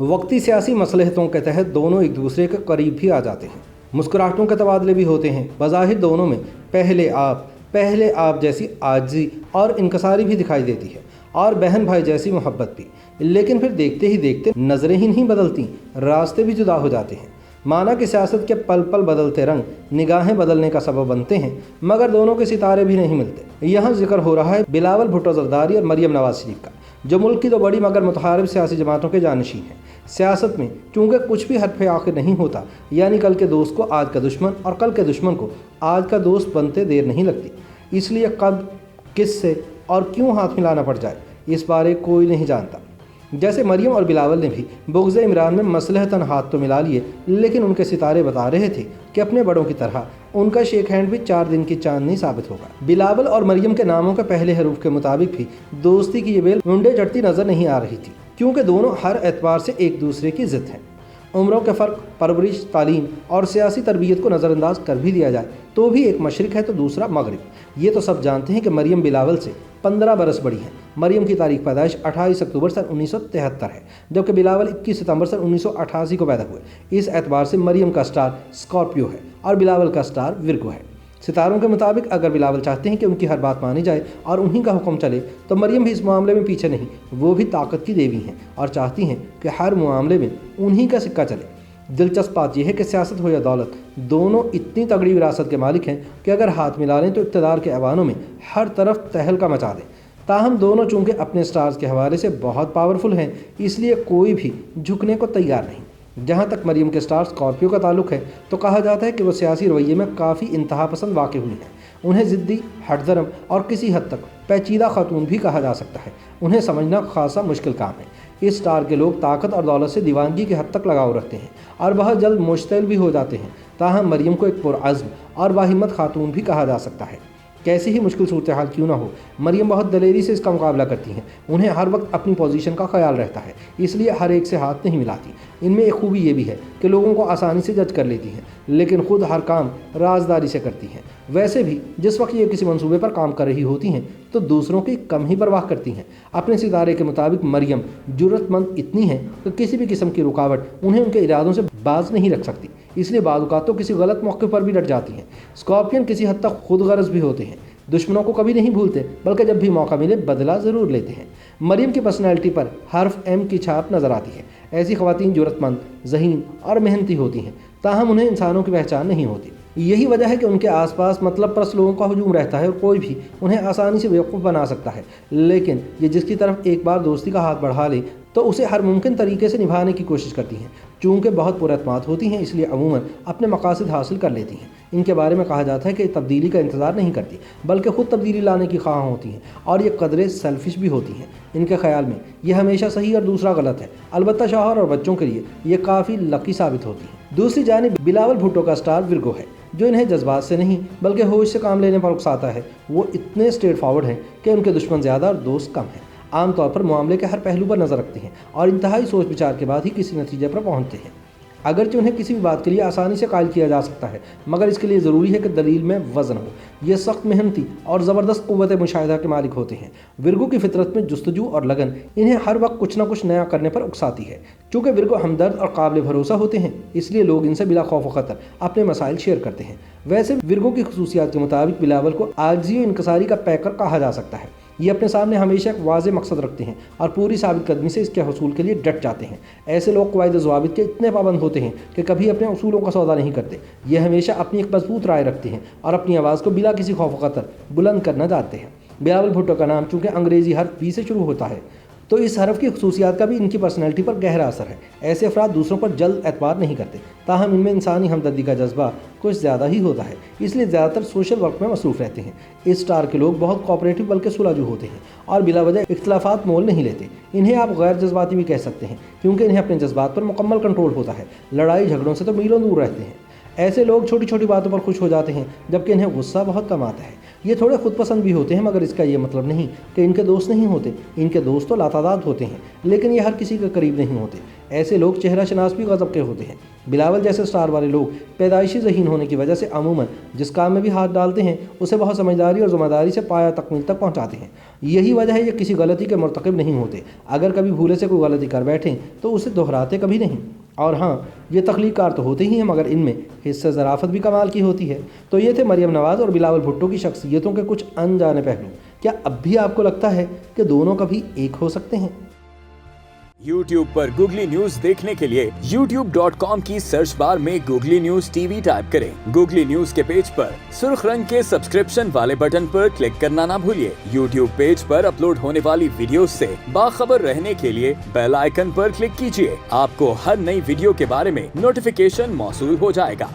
वक्ती सियासी मसलहतों के तहत दोनों एक दूसरे के करीब भी आ जाते हैं, मुस्कुराहटों के तबादले भी होते हैं। बज़ाहिर दोनों में पहले आप जैसी आजिज़ी और इनकसारी भी दिखाई देती है और बहन भाई जैसी मोहब्बत भी, लेकिन फिर देखते ही देखते नज़रें ही नहीं बदलती, रास्ते भी जुदा हो जाते हैं। माना कि सियासत के पल पल बदलते रंग निगाहें बदलने का सबब बनते हैं, मगर दोनों के सितारे भी नहीं मिलते। यहाँ जिक्र हो रहा है बिलावल भुट्टो ज़रदारी और मरियम नवाज शरीफ का, जो मुल्क की दो बड़ी मगर मुतहारिब सियासी जमातों के जानशीन हैं। सियासत में चूँकि कुछ भी हद पे आखिर नहीं होता, यानी कल के दोस्त को आज का दुश्मन और कल के दुश्मन को आज का दोस्त बनते देर नहीं लगती। इसलिए कब किससे और क्यों हाथ मिलाना पड़ जाए, इस बारे कोई नहीं जानता। जैसे मरियम और बिलावल ने भी बुग़्ज़ इमरान में मसलहतन हाथ तो मिला लिए, लेकिन उनके सितारे बता रहे थे कि अपने बड़ों की तरह उनका शेक हैंड भी 4 दिन की चांदनी साबित होगा। बिलावल और मरियम के नामों के पहले हरूफ के मुताबिक भी दोस्ती की ये बेल मुंडे चढ़ती नजर नहीं आ रही थी, क्योंकि दोनों हर एतबार से एक दूसरे की ज़िद हैं। उम्रों के फ़र्क, परवरिश, तालीम और सियासी तरबियत को नज़रअंदाज कर भी दिया जाए तो भी एक मशरिक़ है तो दूसरा मगरिब। ये तो सब जानते हैं कि मरियम बिलावल से 15 बरस बड़ी हैं। मरियम की तारीख पैदाइश 28 अक्टूबर सन 1973 है, जबकि बिलावल 21 सितंबर सन 1988 को पैदा हुए। इस एतबार से मरियम का स्टार स्कॉर्पियो है और बिलावल का स्टार विर्गो है। सितारों के मुताबिक अगर बिलावल चाहते हैं कि उनकी हर बात मानी जाए और उन्हीं का हुक्म चले, तो मरियम भी इस मामले में पीछे नहीं। वो भी ताकत की देवी हैं और चाहती हैं कि हर मामले में उन्हीं का सिक्का चले। दिलचस्प बात यह है कि सियासत हो या दौलत, दोनों इतनी तगड़ी विरासत के मालिक हैं कि अगर हाथ मिला लें तो इक़्तिदार के ऐवानों में हर तरफ तहलका मचा दें। ताहम दोनों चूँकि अपने स्टार्स के हवाले से बहुत पावरफुल हैं, इसलिए कोई भी झुकने को तैयार नहीं। जहाँ तक मरियम के स्टार स्कॉर्पियो का ताल्लुक है, तो कहा जाता है कि वो सियासी रवैये में काफ़ी इंतहा पसंद वाक़ हुई हैं। उन्हें ज़िद्दी, हठधर्म और किसी हद तक पेचीदा खातून भी कहा जा सकता है। उन्हें समझना खासा मुश्किल काम है। इस स्टार के लोग ताकत और दौलत से दीवानगी की हद तक लगाव रखते हैं और बहुत जल्द मुश्तइल भी हो जाते हैं। ताहम मरियम को एक पुरअज़्म और बाहिम्मत खातून भी कहा जा सकता है। कैसी ही मुश्किल सूरत हाल क्यों ना हो, मरियम बहुत दलेरी से इसका मुकाबला करती हैं। उन्हें हर वक्त अपनी पोजीशन का ख्याल रहता है, इसलिए हर एक से हाथ नहीं मिलाती। इनमें एक खूबी ये भी है कि लोगों को आसानी से जज कर लेती हैं, लेकिन खुद हर काम राजदारी से करती हैं। वैसे भी जिस वक्त ये किसी मंसूबे पर काम कर रही होती हैं तो दूसरों की कम ही परवाह करती हैं। अपने सितारे के मुताबिक मरियम जुर्रतमंद इतनी है कि किसी भी किस्म की रुकावट उन्हें उनके इरादों से बाज नहीं रख सकती, इसलिए बाद औक़ात तो किसी गलत मौके पर भी डट जाती हैं। स्कॉर्पियन किसी हद तक खुद गरज भी होते हैं, दुश्मनों को कभी नहीं भूलते, बल्कि जब भी मौका मिले बदला ज़रूर लेते हैं। मरियम की पर्सनैलिटी पर हर्फ एम की छाप नज़र आती है। ऐसी ख़वातीन जुर्रतमंद, ज़हीन और मेहनती होती हैं, ताहम उन्हें इंसानों की पहचान नहीं होती। यही वजह है कि उनके आसपास मतलब परस्त लोगों का हुजूम रहता है और कोई भी उन्हें आसानी से बेवकूफ़ बना सकता है। लेकिन ये जिसकी तरफ एक बार दोस्ती का हाथ बढ़ा ले तो उसे हर मुमकिन तरीके से निभाने की कोशिश करती हैं। चूँकि बहुत पुरअतमाद होती हैं, इसलिए अमूमन अपने मकासद हासिल कर लेती हैं। इनके बारे में कहा जाता है कि तब्दीली का इंतज़ार नहीं करती, बल्कि ख़ुद तब्दीली लाने की ख्वाह होती हैं और ये कदरे सेल्फिश भी होती हैं। इनके ख्याल में ये हमेशा सही और दूसरा गलत है। अलबत्ता शौहर और बच्चों के लिए ये काफ़ी लकी साबित होती है। दूसरी जानिब बिलावल भुट्टो का स्टार विर्गो है, जो इन्हें जज्बात से नहीं बल्कि होश से काम लेने पर उकसाता है। वो इतने स्ट्रेट फॉरवर्ड हैं कि उनके दुश्मन ज़्यादा और दोस्त कम हैं। आम तौर पर मामले के हर पहलू पर नज़र रखते हैं और इंतहाई सोच विचार के बाद ही किसी नतीजे पर पहुंचते हैं। अगरचे उन्हें किसी भी बात के लिए आसानी से कायल किया जा सकता है, मगर इसके लिए ज़रूरी है कि दलील में वज़न हो। ये सख्त मेहनती और ज़बरदस्त क़ुव्वत मुशाहिदा के मालिक होते हैं। विर्गो की फितरत में जुस्तजू और लगन इन्हें हर वक्त कुछ ना कुछ नया करने पर उकसाती है। चूँकि विर्गो हमदर्द और काबिल भरोसा होते हैं, इसलिए लोग इनसे बिला खौफ व ख़तर अपने मसाइल शेयर करते हैं। वैसे विर्गो की खसूसियात के मुताबिक बिलावल को आजिज़ी व इनकसारी का पैकर कहा जा सकता है। ये अपने सामने हमेशा एक वाज़ेह मकसद रखते हैं और पूरी साबित कदमी से इसके हसूल के लिए डट जाते हैं। ऐसे लोग क़वाइद ज़वाबित के इतने पाबंद होते हैं कि कभी अपने उसूलों का सौदा नहीं करते। ये हमेशा अपनी एक मजबूत राय रखते हैं और अपनी आवाज़ को बिला किसी खौफ ख़तर बुलंद करना जानते हैं। बिलावल भुट्टो का नाम चूँकि अंग्रेज़ी हर्फ बी से शुरू होता है, तो इस हरफ की खसूसियात का भी इनकी पर्सनैलिटी पर गहरा असर है। ऐसे अफराद दूसरों पर जल्द एतबार नहीं करते, ताहम इनमें इंसानी हमदर्दी का जज्बा कुछ ज़्यादा ही होता है, इसलिए ज़्यादातर सोशल वर्क में मसरूफ़ रहते हैं। इस स्टार के लोग बहुत कोऑपरेटिव बल्कि सुलझू होते हैं और बिला वजह इख्तलाफात मोल नहीं लेते। इन्हें आप गैर जज्बाती भी कह सकते हैं, क्योंकि इन्हें अपने जज्बात पर मुकम्मल कंट्रोल होता है। लड़ाई झगड़ों से तो मीलों दूर रहते हैं। ऐसे लोग छोटी छोटी बातों पर खुश हो जाते हैं, जबकि इन्हें गुस्सा बहुत कम आता है। ये थोड़े खुद पसंद भी होते हैं, मगर इसका ये मतलब नहीं कि इनके दोस्त नहीं होते। इनके दोस्त तो लातादाद होते हैं, लेकिन ये हर किसी के करीब नहीं होते। ऐसे लोग चेहरा शनास भी गजब के होते हैं। बिलावल जैसे स्टार वाले लोग पैदाइशी ज़हीन होने की वजह से अमूमन जिस काम में भी हाथ डालते हैं उसे बहुत समझदारी और ज़िम्मेदारी से पाया तकमील तक पहुंचाते हैं। यही वजह है ये किसी गलती के मर्तकब नहीं होते। अगर कभी भूले से कोई गलती कर बैठें तो उसे दोहराते कभी नहीं। और हाँ, ये तख्लीक़कार तो होते ही हैं, मगर इनमें हिस्से ज़राफ़त भी कमाल की होती है। तो ये थे मरियम नवाज़ और बिलावल भुट्टो की शख्सियतों के कुछ अनजाने पहलू। क्या अब भी आपको लगता है कि दोनों कभी एक हो सकते हैं? YouTube पर गूगली न्यूज देखने के लिए youtube.com की सर्च बार में गूगली न्यूज टीवी टाइप करें। गूगली न्यूज के पेज पर सुर्ख रंग के सब्सक्रिप्शन वाले बटन पर क्लिक करना ना भूलिए। YouTube पेज पर अपलोड होने वाली वीडियोस से बाखबर रहने के लिए बेल आइकन पर क्लिक कीजिए। आपको हर नई वीडियो के बारे में नोटिफिकेशन मौसूल हो जाएगा।